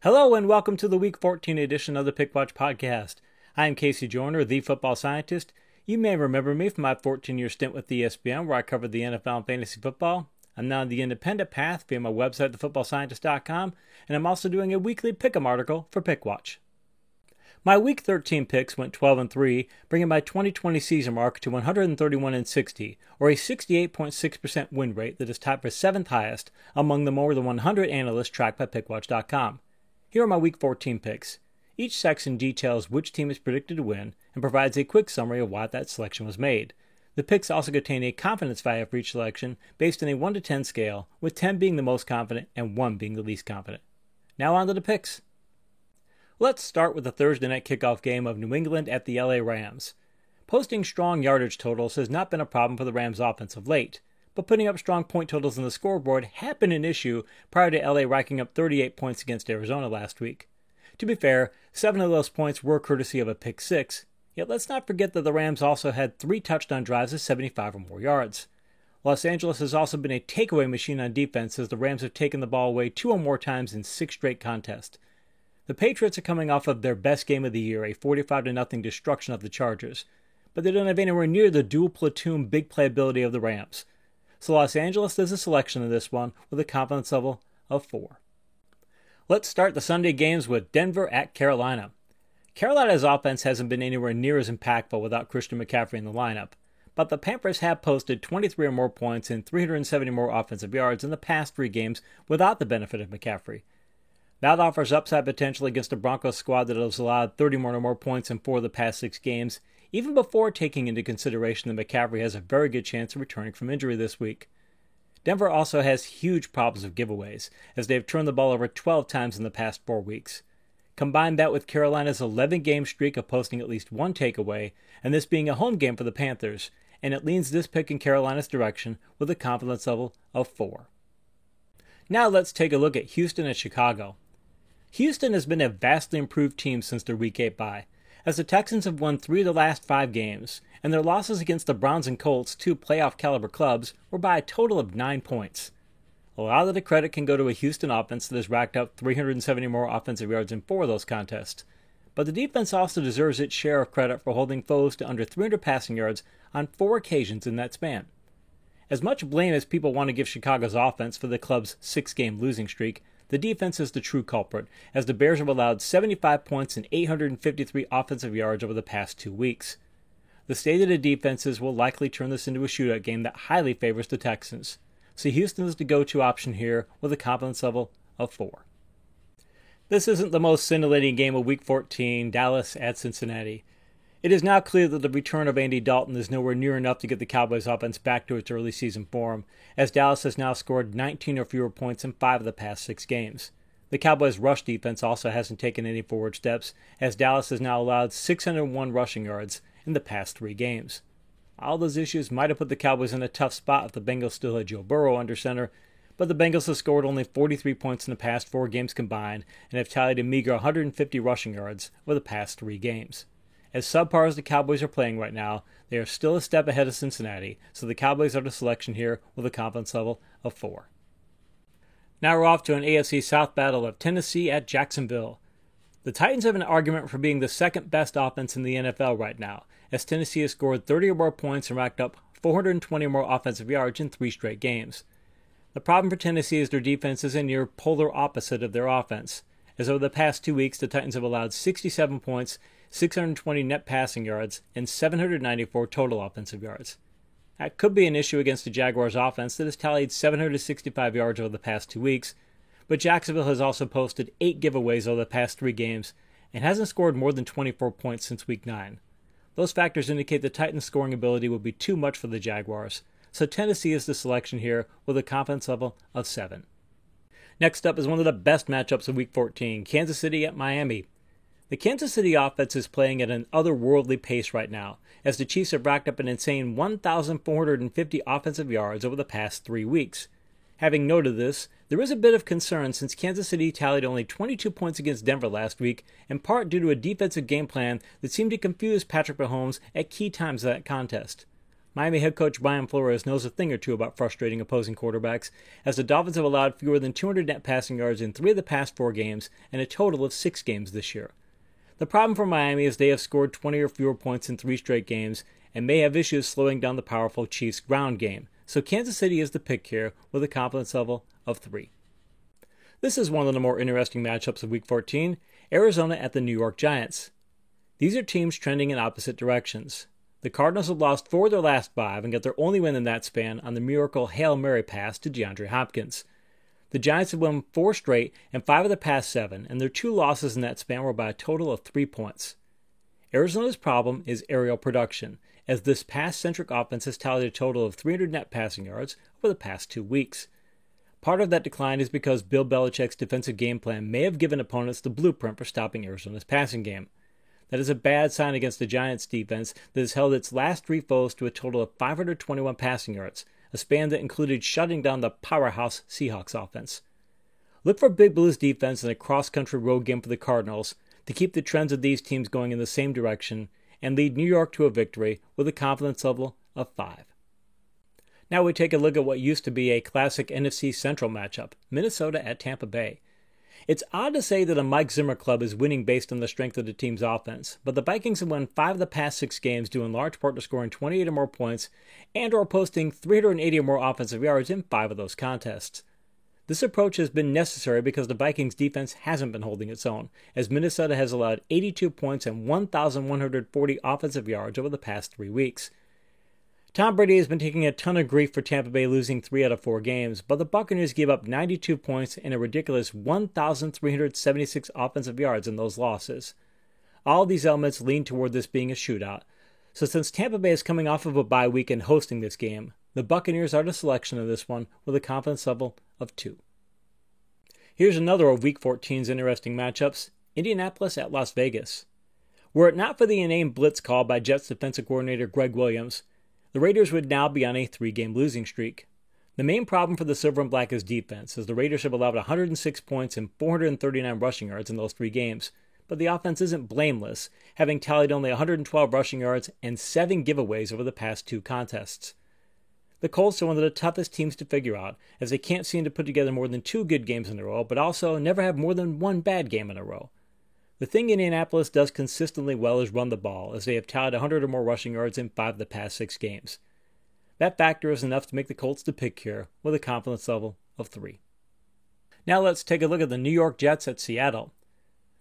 Hello and welcome to the Week 14 edition of the Pickwatch Podcast. I am Casey Joyner, the football scientist. You may remember me from my 14-year stint with ESPN where I covered the NFL and fantasy football. I'm now on the independent path via my website, thefootballscientist.com, and I'm also doing a weekly Pick'em article for Pickwatch. My Week 13 picks went 12-3, bringing my 2020 season mark to 131-60, or a 68.6% win rate that is tied for 7th highest among the more than 100 analysts tracked by Pickwatch.com. Here are my Week 14 picks. Each section details which team is predicted to win and provides a quick summary of why that selection was made. The picks also contain a confidence value for each selection based on a 1 to 10 scale, with 10 being the most confident and 1 being the least confident. Now on to the picks. Let's start with the Thursday night kickoff game of New England at the LA Rams. Posting strong yardage totals has not been a problem for the Rams offense of late, but putting up strong point totals on the scoreboard had been an issue prior to LA racking up 38 points against Arizona last week. To be fair, 7 of those points were courtesy of a pick six, yet let's not forget that the Rams also had 3 touchdown drives of 75 or more yards. Los Angeles has also been a takeaway machine on defense as the Rams have taken the ball away 2 or more times in 6 straight contests. The Patriots are coming off of their best game of the year, a 45-0 destruction of the Chargers, but they don't have anywhere near the dual platoon big playability of the Rams. So Los Angeles does a selection of this one with a confidence level of 4. Let's start the Sunday games with Denver at Carolina. Carolina's offense hasn't been anywhere near as impactful without Christian McCaffrey in the lineup, but the Panthers have posted 23 or more points and 370 more offensive yards in the past 3 games without the benefit of McCaffrey. That offers upside potential against a Broncos squad that has allowed 30 or more points in 4 of the past 6 games, even before taking into consideration that McCaffrey has a very good chance of returning from injury this week. Denver also has huge problems of giveaways, as they have turned the ball over 12 times in the past 4 weeks. Combine that with Carolina's 11-game streak of posting at least 1 takeaway, and this being a home game for the Panthers, and it leans this pick in Carolina's direction with a confidence level of 4. Now let's take a look at Houston and Chicago. Houston has been a vastly improved team since their Week 8 bye, as the Texans have won 3 of the last 5 games, and their losses against the Browns and Colts, 2 playoff-caliber clubs, were by a total of 9 points. A lot of the credit can go to a Houston offense that has racked up 370 more offensive yards in 4 of those contests, but the defense also deserves its share of credit for holding foes to under 300 passing yards on 4 occasions in that span. As much blame as people want to give Chicago's offense for the club's 6-game losing streak, the defense is the true culprit, as the Bears have allowed 75 points and 853 offensive yards over the past 2 weeks. The state of the defenses will likely turn this into a shootout game that highly favors the Texans, so Houston is the go-to option here with a confidence level of 4. This isn't the most scintillating game of Week 14, Dallas at Cincinnati. It is now clear that the return of Andy Dalton is nowhere near enough to get the Cowboys' offense back to its early season form, as Dallas has now scored 19 or fewer points in 5 of the past 6 games. The Cowboys' rush defense also hasn't taken any forward steps, as Dallas has now allowed 601 rushing yards in the past 3 games. All those issues might have put the Cowboys in a tough spot if the Bengals still had Joe Burrow under center, but the Bengals have scored only 43 points in the past 4 games combined and have tallied a meager 150 rushing yards over the past 3 games. As subpar as the Cowboys are playing right now, they are still a step ahead of Cincinnati, so the Cowboys are the selection here with a confidence level of 4. Now we're off to an AFC South battle of Tennessee at Jacksonville. The Titans have an argument for being the second best offense in the NFL right now, as Tennessee has scored 30 or more points and racked up 420 or more offensive yards in 3 straight games. The problem for Tennessee is their defense is a near polar opposite of their offense, as over the past 2 weeks the Titans have allowed 67 points, 620 net passing yards, and 794 total offensive yards. That could be an issue against the Jaguars' offense that has tallied 765 yards over the past 2 weeks, but Jacksonville has also posted 8 giveaways over the past 3 games and hasn't scored more than 24 points since Week 9. Those factors indicate the Titans' scoring ability will be too much for the Jaguars, so Tennessee is the selection here with a confidence level of 7. Next up is one of the best matchups of Week 14, Kansas City at Miami. The Kansas City offense is playing at an otherworldly pace right now, as the Chiefs have racked up an insane 1,450 offensive yards over the past 3 weeks. Having noted this, there is a bit of concern since Kansas City tallied only 22 points against Denver last week, in part due to a defensive game plan that seemed to confuse Patrick Mahomes at key times of that contest. Miami head coach Brian Flores knows a thing or two about frustrating opposing quarterbacks, as the Dolphins have allowed fewer than 200 net passing yards in 3 of the past 4 games and a total of 6 games this year. The problem for Miami is they have scored 20 or fewer points in 3 straight games and may have issues slowing down the powerful Chiefs' ground game, so Kansas City is the pick here with a confidence level of 3. This is one of the more interesting matchups of Week 14, Arizona at the New York Giants. These are teams trending in opposite directions. The Cardinals have lost 4 of their last 5 and got their only win in that span on the miracle Hail Mary pass to DeAndre Hopkins. The Giants have won 4 straight and 5 of the past 7, and their 2 losses in that span were by a total of 3 points. Arizona's problem is aerial production, as this pass-centric offense has tallied a total of 300 net passing yards over the past 2 weeks. Part of that decline is because Bill Belichick's defensive game plan may have given opponents the blueprint for stopping Arizona's passing game. That is a bad sign against the Giants' defense that has held its last 3 foes to a total of 521 passing yards, a span that included shutting down the powerhouse Seahawks offense. Look for Big Blue's defense in a cross-country road game for the Cardinals to keep the trends of these teams going in the same direction and lead New York to a victory with a confidence level of 5. Now we take a look at what used to be a classic NFC Central matchup, Minnesota at Tampa Bay. It's odd to say that a Mike Zimmer club is winning based on the strength of the team's offense, but the Vikings have won 5 of the past 6 games due in large part to scoring 28 or more points and or posting 380 or more offensive yards in 5 of those contests. This approach has been necessary because the Vikings' defense hasn't been holding its own, as Minnesota has allowed 82 points and 1,140 offensive yards over the past 3 weeks. Tom Brady has been taking a ton of grief for Tampa Bay losing 3 out of 4 games, but the Buccaneers gave up 92 points and a ridiculous 1,376 offensive yards in those losses. All of these elements lean toward this being a shootout, so since Tampa Bay is coming off of a bye week and hosting this game, the Buccaneers are the selection of this one with a confidence level of 2. Here's another of Week 14's interesting matchups, Indianapolis at Las Vegas. Were it not for the inane blitz call by Jets defensive coordinator Greg Williams, the Raiders would now be on a 3-game losing streak. The main problem for the Silver and Black is defense, as the Raiders have allowed 106 points and 439 rushing yards in those 3 games, but the offense isn't blameless, having tallied only 112 rushing yards and 7 giveaways over the past 2 contests. The Colts are one of the toughest teams to figure out, as they can't seem to put together more than 2 good games in a row, but also never have more than 1 bad game in a row. The thing Indianapolis does consistently well is run the ball, as they have tallied 100 or more rushing yards in 5 of the past 6 games. That factor is enough to make the Colts the pick here, with a confidence level of 3. Now let's take a look at the New York Jets at Seattle.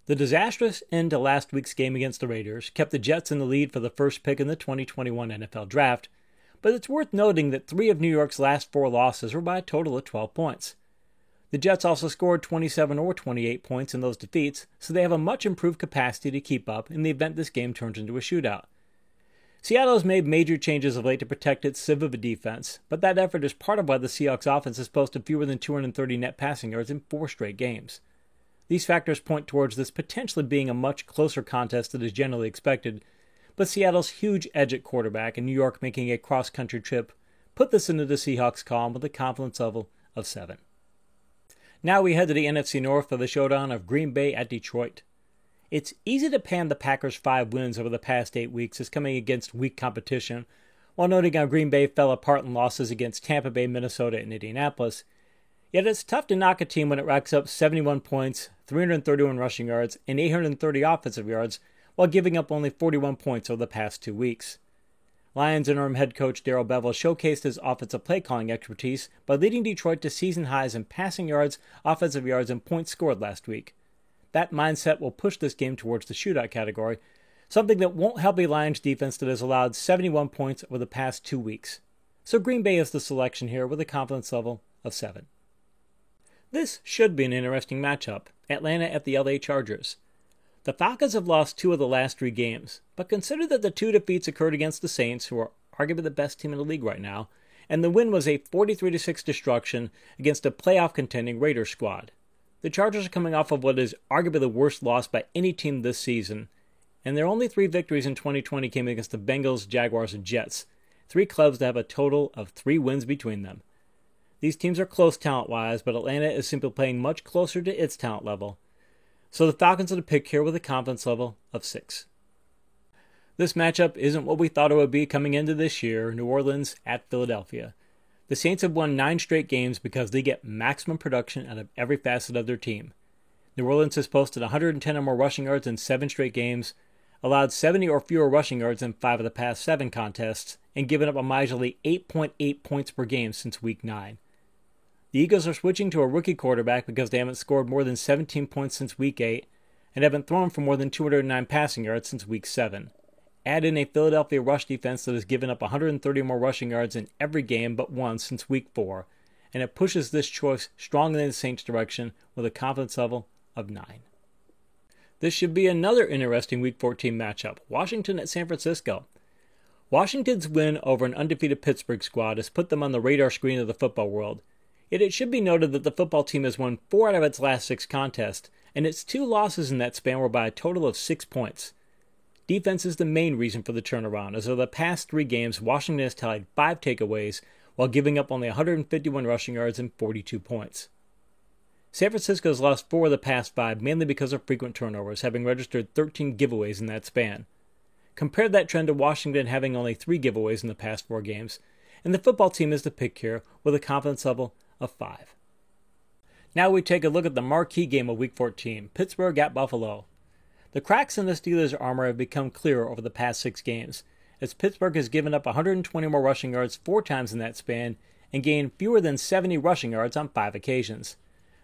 The disastrous end to last week's game against the Raiders kept the Jets in the lead for the first pick in the 2021 NFL Draft, but it's worth noting that 3 of New York's last 4 losses were by a total of 12 points. The Jets also scored 27 or 28 points in those defeats, so they have a much improved capacity to keep up in the event this game turns into a shootout. Seattle has made major changes of late to protect its sieve of a defense, but that effort is part of why the Seahawks offense has posted fewer than 230 net passing yards in 4 straight games. These factors point towards this potentially being a much closer contest than is generally expected, but Seattle's huge edge at quarterback and New York making a cross-country trip put this into the Seahawks column with a confidence level of 7. Now we head to the NFC North for the showdown of Green Bay at Detroit. It's easy to pan the Packers' 5 wins over the past 8 weeks as coming against weak competition, while noting how Green Bay fell apart in losses against Tampa Bay, Minnesota, and Indianapolis. Yet it's tough to knock a team when it racks up 71 points, 331 rushing yards, and 830 offensive yards, while giving up only 41 points over the past 2 weeks. Lions interim head coach Darrell Bevell showcased his offensive play calling expertise by leading Detroit to season highs in passing yards, offensive yards, and points scored last week. That mindset will push this game towards the shootout category, something that won't help a Lions defense that has allowed 71 points over the past 2 weeks. So Green Bay is the selection here with a confidence level of 7. This should be an interesting matchup, Atlanta at the LA Chargers. The Falcons have lost 2 of the last 3 games, but consider that the 2 defeats occurred against the Saints, who are arguably the best team in the league right now, and the win was a 43-6 destruction against a playoff contending Raiders squad. The Chargers are coming off of what is arguably the worst loss by any team this season, and their only 3 victories in 2020 came against the Bengals, Jaguars, and Jets, 3 clubs that have a total of 3 wins between them. These teams are close talent-wise, but Atlanta is simply playing much closer to its talent level. So the Falcons are the pick here with a confidence level of 6. This matchup isn't what we thought it would be coming into this year, New Orleans at Philadelphia. The Saints have won 9 straight games because they get maximum production out of every facet of their team. New Orleans has posted 110 or more rushing yards in 7 straight games, allowed 70 or fewer rushing yards in 5 of the past 7 contests, and given up a miserly 8.8 points per game since Week 9. The Eagles are switching to a rookie quarterback because they haven't scored more than 17 points since Week 8 and haven't thrown for more than 209 passing yards since Week 7. Add in a Philadelphia rush defense that has given up 130 more rushing yards in every game but one since Week 4, and it pushes this choice strongly in the Saints' direction with a confidence level of 9. This should be another interesting Week 14 matchup, Washington at San Francisco. Washington's win over an undefeated Pittsburgh squad has put them on the radar screen of the football world. Yet it should be noted that the football team has won 4 out of its last 6 contests, and its 2 losses in that span were by a total of 6 points. Defense is the main reason for the turnaround, as over the past 3 games, Washington has tallied 5 takeaways while giving up only 151 rushing yards and 42 points. San Francisco has lost 4 of the past 5, mainly because of frequent turnovers, having registered 13 giveaways in that span. Compare that trend to Washington having only 3 giveaways in the past 4 games, and the football team is the pick here with a confidence level of 5. Now we take a look at the marquee game of Week 14, Pittsburgh at Buffalo. The cracks in the Steelers' armor have become clearer over the past 6 games, as Pittsburgh has given up 120 more rushing yards 4 times in that span and gained fewer than 70 rushing yards on 5 occasions.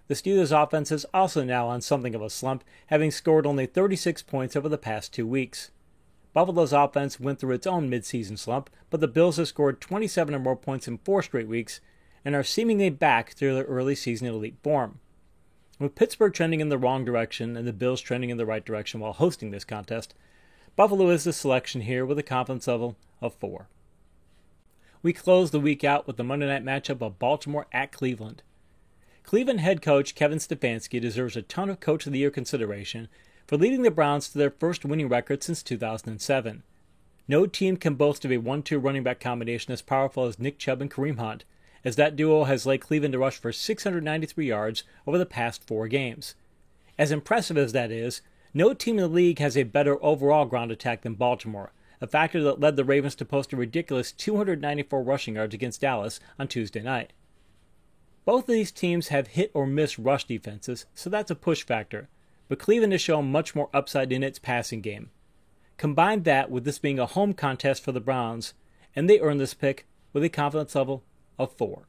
The Steelers' offense is also now on something of a slump, having scored only 36 points over the past 2 weeks. Buffalo's offense went through its own midseason slump, but the Bills have scored 27 or more points in 4 straight weeks and are seemingly back to their early season elite form. With Pittsburgh trending in the wrong direction and the Bills trending in the right direction while hosting this contest, Buffalo is the selection here with a confidence level of 4. We close the week out with the Monday night matchup of Baltimore at Cleveland. Cleveland head coach Kevin Stefanski deserves a ton of Coach of the Year consideration for leading the Browns to their first winning record since 2007. No team can boast of a 1-2 running back combination as powerful as Nick Chubb and Kareem Hunt, as that duo has led Cleveland to rush for 693 yards over the past 4 games. As impressive as that is, no team in the league has a better overall ground attack than Baltimore, a factor that led the Ravens to post a ridiculous 294 rushing yards against Dallas on Tuesday night. Both of these teams have hit or miss rush defenses, so that's a push factor, but Cleveland has shown much more upside in its passing game. Combine that with this being a home contest for the Browns, and they earn this pick with a confidence level of 4.